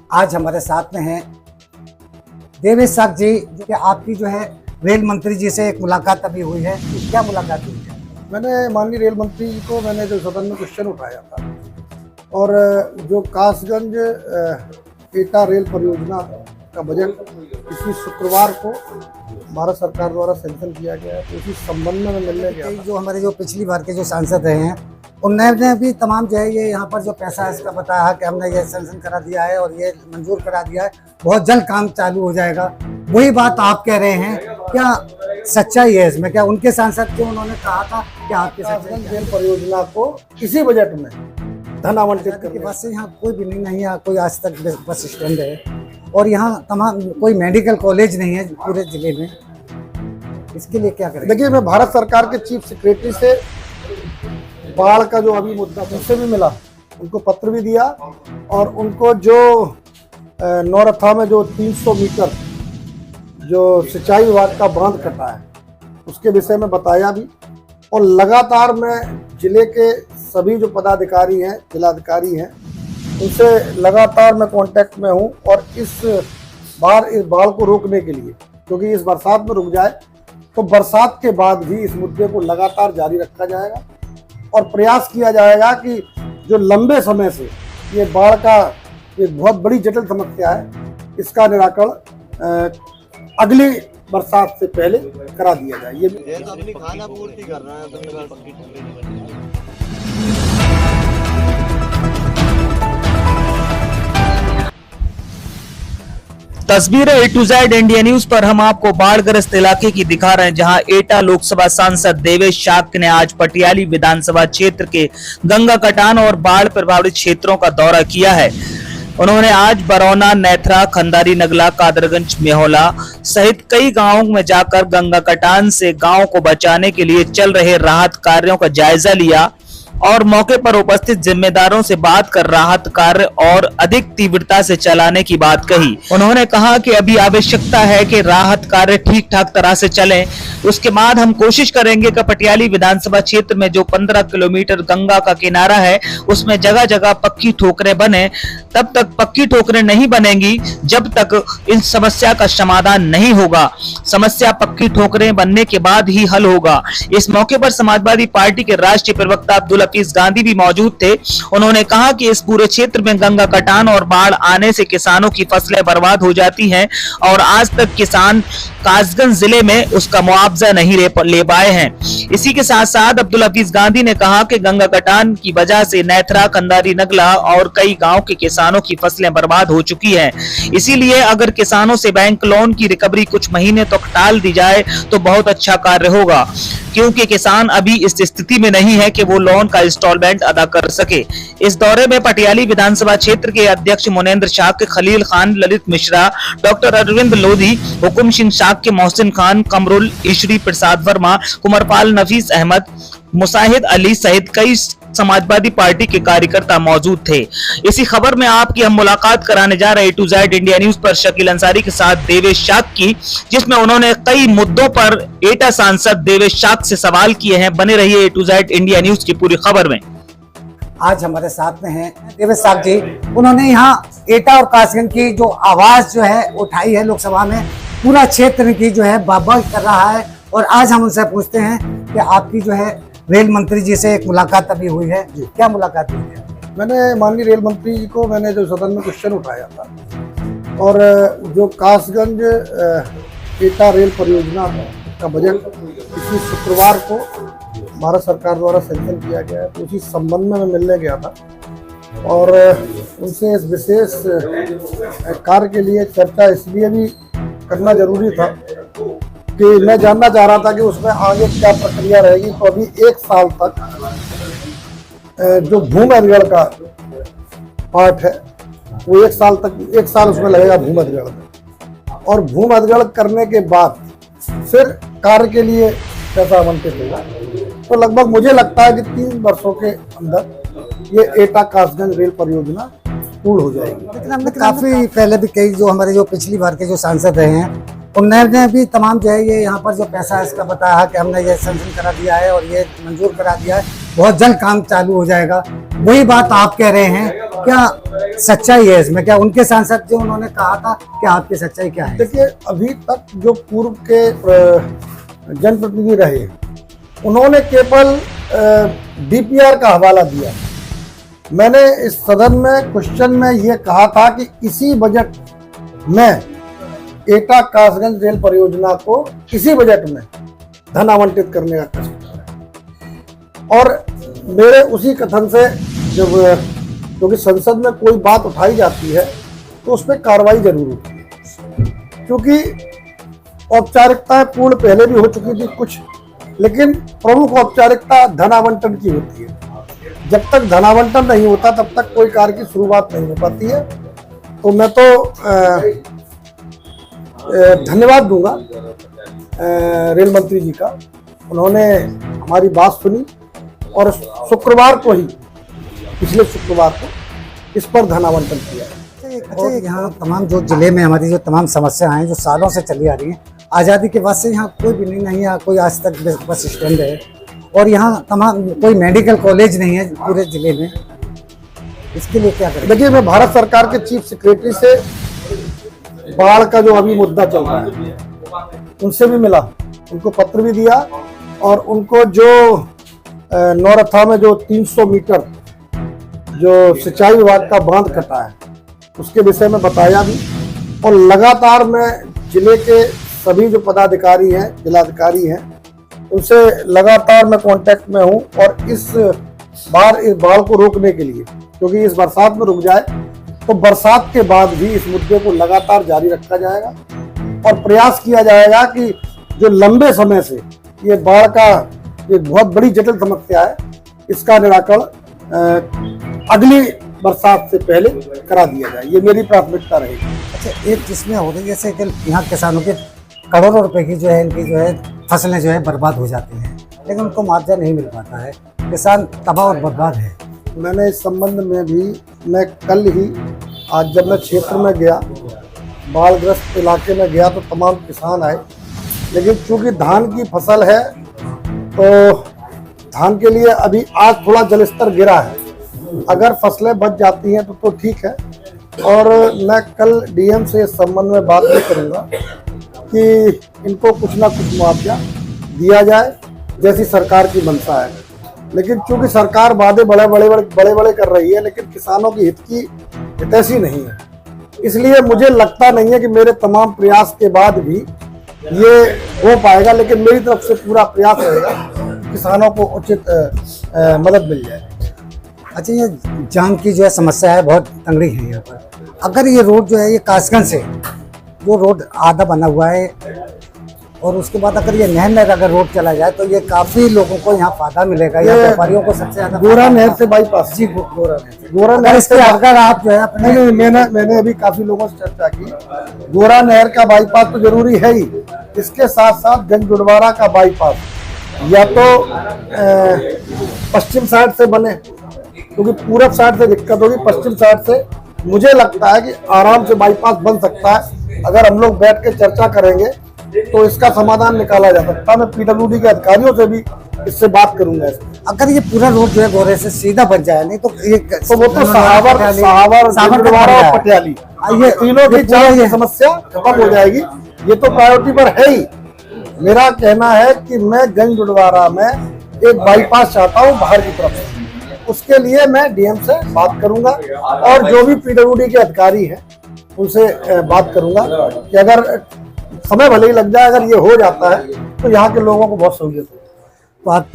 आज हमारे साथ में हैं देवेश साहब जी, जो कि आपकी जो है रेल मंत्री जी से एक मुलाकात अभी हुई है। क्या मुलाकात हुई है? मैंने माननीय रेल मंत्री जी को मैंने जो सदन में क्वेश्चन उठाया था और जो कासगंज एटा रेल परियोजना का बजट इसी शुक्रवार को भारत सरकार द्वारा सैंक्शन किया गया है, तो उसी संबंध में मिलने गया था। जो हमारे जो पिछली बार के जो सांसद रहे हैं उन्होंने भी तमाम जो है ये यहाँ पर जो पैसा है इसका बताया कि हमने ये सैंक्शन करा दिया है और ये मंजूर करा दिया है, बहुत जल्द काम चालू हो जाएगा। वही बात आप कह रहे हैं, क्या सच्चाई है इसमें? क्या उनके सांसद को उन्होंने कहा था कि आपके कासगंज रेल परियोजना को इसी बजट में धन आवंटित करके? बस से यहाँ कोई भी नहीं है, कोई आज तक बस स्टैंड है और यहाँ तमाम कोई मेडिकल कॉलेज नहीं है पूरे जिले में। इसके लिए क्या करें? देखिए, मैं भारत सरकार के चीफ सेक्रेटरी से बाढ़ का जो अभी मुद्दा उनसे भी मिला, उनको पत्र भी दिया और उनको जो नौरथा में जो 300 मीटर जो सिंचाई विभाग का बांध कटा है उसके विषय में बताया भी। और लगातार मैं जिले के सभी जो पदाधिकारी हैं, जिलाधिकारी हैं, उनसे लगातार मैं कांटेक्ट में हूं और इस बाढ़ को रोकने के लिए, क्योंकि इस बरसात में रुक जाए तो बरसात के बाद भी इस मुद्दे को लगातार जारी रखा जाएगा और प्रयास किया जाएगा कि जो लंबे समय से ये बाढ़ का एक बहुत बड़ी जटिल समस्या है, इसका निराकरण अगली बरसात से पहले करा दिया जाए। ये अपनी खाना पूर्ति कर रहा है। तस्वीरें A to Z India news पर हम आपको बाढ़ग्रस्त इलाके की दिखा रहे हैं, जहां एटा लोकसभा सांसद देवेश शाक्त ने आज पटियाली विधानसभा क्षेत्र के गंगा कटान और बाढ़ प्रभावित क्षेत्रों का दौरा किया है। उन्होंने आज बरौना, नेथरा, खंदारी, नगला, कादरगंज, मेहोला सहित कई गांवों में जाकर गंगा कटान से गांव को बचाने के लिए चल रहे राहत कार्यों का जायजा लिया और मौके पर उपस्थित जिम्मेदारों से बात कर राहत कार्य और अधिक तीव्रता से चलाने की बात कही। उन्होंने कहा कि अभी आवश्यकता है कि राहत कार्य ठीक ठाक तरह से चलें, उसके बाद हम कोशिश करेंगे कि पटियाली विधानसभा क्षेत्र में जो 15 किलोमीटर गंगा का किनारा है उसमें जगह जगह पक्की ठोकरें बने। तब तक पक्की ठोकरें नहीं बनेंगी जब तक इस समस्या का समाधान नहीं होगा। समस्या पक्की ठोकरें बनने के बाद ही हल होगा। इस मौके पर समाजवादी पार्टी के राष्ट्रीय प्रवक्ता अब्दुल हफीज गांधी भी मौजूद थे। उन्होंने कहा कि इस पूरे क्षेत्र में गंगा कटान और बाढ़ आने से किसानों की फसलें बर्बाद हो जाती हैं और आज तक किसान कासगंज जिले में उसका मुआवजा नहीं ले पाए हैं। इसी के साथ साथ अब्दुल हफीज गांधी ने कहा कि गंगा कटान की वजह से नेथरा, खंदारी, नगला और कई गांव के किसानों की फसलें बर्बाद हो चुकी हैं। इसीलिए अगर किसानों से बैंक लोन की रिकवरी कुछ महीने तक टाल दी जाए तो बहुत अच्छा कार्य होगा, क्योंकि किसान अभी इस स्थिति में नहीं है कि वो लोन का इंस्टॉलमेंट अदा कर सके। इस दौरे में पटियाली विधानसभा क्षेत्र के अध्यक्ष मुनेंद्र शाक्य, खलील खान, ललित मिश्रा, डॉक्टर अरविंद लोधी, हुकुम सिंह शाक्य, मोहसिन खान, कमरुल, ईश्वरी प्रसाद वर्मा, कुमारपाल, नफीस अहमद, मुसाहिद अली सहित कई समाजवादी पार्टी के कार्यकर्ता मौजूद थे। इसी खबर में आपकी हम मुलाकात कराने जा रहे A to Z India news पर शकील अंसारी के साथ देवेश शाक्त की, जिसमें उन्होंने कई मुद्दों पर एटा सांसद देवेश शाक्त से सवाल किए हैं। बने रहिए A to Z India news की पूरी खबर में। आज हमारे साथ में हैं देवेश साहब जी। उन्होंने यहाँ एटा और कासगंज की जो आवाज जो है उठाई है लोकसभा में, पूरा क्षेत्र की जो है बाबा कर रहा है। और आज हम उनसे पूछते हैं कि आपकी जो है रेल मंत्री जी से एक मुलाकात अभी हुई है। क्या मुलाकात हुई है? मैंने माननीय रेल मंत्री जी को मैंने जो सदन में क्वेश्चन उठाया था और जो कासगंज एटा रेल परियोजना का बजट इसी शुक्रवार को भारत सरकार द्वारा सैंक्शन किया गया है, तो उसी संबंध में मैं मिलने गया था और उनसे इस विशेष कार्य के लिए चर्चा इसलिए भी करना जरूरी था कि मैं जानना चाह रहा था कि उसमें आगे क्या प्रक्रिया रहेगी। तो अभी 1 साल तक जो भूमि अधिग्रहण का पार्ट है वो 1 साल उसमें लगेगा भूमि अधिग्रहण में, और भूमि अधिग्रहण करने के बाद फिर कार्य के लिए पैसा आवंटित होगा। तो लगभग मुझे लगता है कि 3 वर्षों के अंदर ये एटा कासगंज रेल परियोजना पूर्ण हो जाएगी। लेकिन हमने काफी पहले भी कई जो हमारे जो पिछली बार के जो सांसद रहे हैं उन्होंने भी तमाम जो है ये यहाँ पर जो पैसा है इसका बताया कि हमने ये सैंक्शन करा दिया है और ये मंजूर करा दिया है, बहुत जल्द काम चालू हो जाएगा। वही बात आप कह रहे हैं, क्या सच्चाई है इसमें? क्या उनके सांसद जो उन्होंने कहा था, क्या आपकी सच्चाई क्या है? देखिए, अभी तक जो पूर्व के जनप्रतिनिधि रहे, उन्होंने केवल डीपीआर का हवाला दिया। मैंने इस सदन में क्वेश्चन में ये कहा था कि इसी बजट में एटा कासगंज रेल परियोजना को इसी बजट में धन आवंटित करने का कष्ट, और मेरे उसी कथन से जब क्योंकि संसद में कोई बात उठाई जाती है तो उस पर कार्रवाई जरूर होती है, क्योंकि औपचारिकताएं पूर्ण पहले भी हो चुकी थी कुछ, लेकिन प्रमुख औपचारिकता धन आवंटन की होती है। जब तक धन आवंटन नहीं होता तब तक कोई कार्य की शुरुआत नहीं हो पाती है। तो मैं तो धन्यवाद दूंगा रेल मंत्री जी का, उन्होंने हमारी बात सुनी और शुक्रवार को ही, पिछले शुक्रवार को इस पर धन आवंटन किया। अच्छा, यहाँ तमाम जो जिले में हमारी जो तमाम समस्या हैं जो सालों से चली आ रही हैं, आज़ादी के बाद से यहाँ कोई भी नहीं, यहाँ कोई आज तक बस स्टैंड है और यहाँ तमाम कोई मेडिकल कॉलेज नहीं है पूरे जिले में, इसके लिए क्या करें? देखिए, मैं भारत सरकार के चीफ सेक्रेटरी से बाढ़ का जो अभी मुद्दा चल रहा है उनसे भी मिला, उनको पत्र भी दिया, और उनको जो नौरथा में जो 300 मीटर जो सिंचाई विभाग का बांध कटा है उसके विषय में बताया भी। और लगातार मैं जिले के सभी जो पदाधिकारी हैं, जिलाधिकारी हैं, उनसे लगातार मैं कांटेक्ट में हूं, और इस बाढ़ को रोकने के लिए, क्योंकि इस बरसात में रुक जाए तो बरसात के बाद भी इस मुद्दे को लगातार जारी रखा जाएगा और प्रयास किया जाएगा कि जो लंबे समय से ये बाढ़ का एक बहुत बड़ी जटिल समस्या है, इसका निराकरण अगली बरसात से पहले करा दिया जाए। ये मेरी प्राथमिकता रहेगी। अच्छा, एक जिसमें हो रही है जैसे कि यहाँ किसानों के करोड़ों रुपए की जो है इनकी जो है फसलें जो है बर्बाद हो जाती हैं, लेकिन उनको मुआवजा नहीं मिल पाता है, किसान तबाह और बर्बाद है। मैंने इस संबंध में भी, मैं कल ही, आज जब मैं क्षेत्र में गया, बाढ़ग्रस्त इलाके में गया, तो तमाम किसान आए, लेकिन चूंकि धान की फसल है तो धान के लिए अभी आज थोड़ा जलस्तर गिरा है, अगर फसलें बच जाती हैं तो ठीक है। और मैं कल डीएम से इस संबंध में बात भी करूंगा कि इनको कुछ ना कुछ मुआवजा दिया जाए, जैसी सरकार की मंशा है। लेकिन चूंकि सरकार वादे बड़े बड़े कर रही है, लेकिन किसानों की हित की हितैषी नहीं है, इसलिए मुझे लगता नहीं है कि मेरे तमाम प्रयास के बाद भी ये हो पाएगा। लेकिन मेरी तरफ से पूरा प्रयास रहेगा किसानों को उचित मदद मिल जाए। अच्छा, ये जाम की जो है समस्या है बहुत तंगड़ी है यहाँ पर। अगर ये रोड जो है ये कासगंज से जो रोड आधा बना हुआ है और उसके बाद अगर ये नहर में अगर रोड चला जाए तो ये काफी लोगों को यहाँ फायदा मिलेगा, यहाँ व्यापारियों को सबसे ज्यादा। गोरा नहर से बाईपास जी, गोरा नहर से अगर आप जो है अपने मैंने अभी काफी लोगों से चर्चा की, गोरा नहर का बाईपास तो जरूरी है ही, इसके साथ साथ गंज-गुड़वारा का बाईपास या तो पश्चिम साइड से बने, क्योंकि पूरब साइड से दिक्कत होगी, पश्चिम साइड से मुझे लगता है कि आराम से बाईपास बन सकता है। अगर हम लोग बैठ के चर्चा करेंगे तो इसका समाधान निकाला जा सकता है। मैं पीडब्ल्यूडी के अधिकारियों से भी इससे बात करूंगा। अगर ये पूरा रोड जो है गोरे से सीधा बन जाए, नहीं तो ये तो वो तो सहावर गंज-गुड़वारा और पटियाली, ये तीनों की चार समस्या खत्म हो जाएगी। ये तो प्रायोरिटी पर है ही। मेरा कहना है कि मैं गंज-गुड़वारा में एक बाईपास चाहता हूँ बाहर की तरफ, उसके लिए मैं डीएम से बात करूंगा और जो भी पीडब्ल्यूडी के अधिकारी हैं उनसे बात करूंगा कि अगर समय भले ही लग जाए, अगर ये हो जाता है तो यहाँ के लोगों को बहुत सहूलियत होगी। तो आप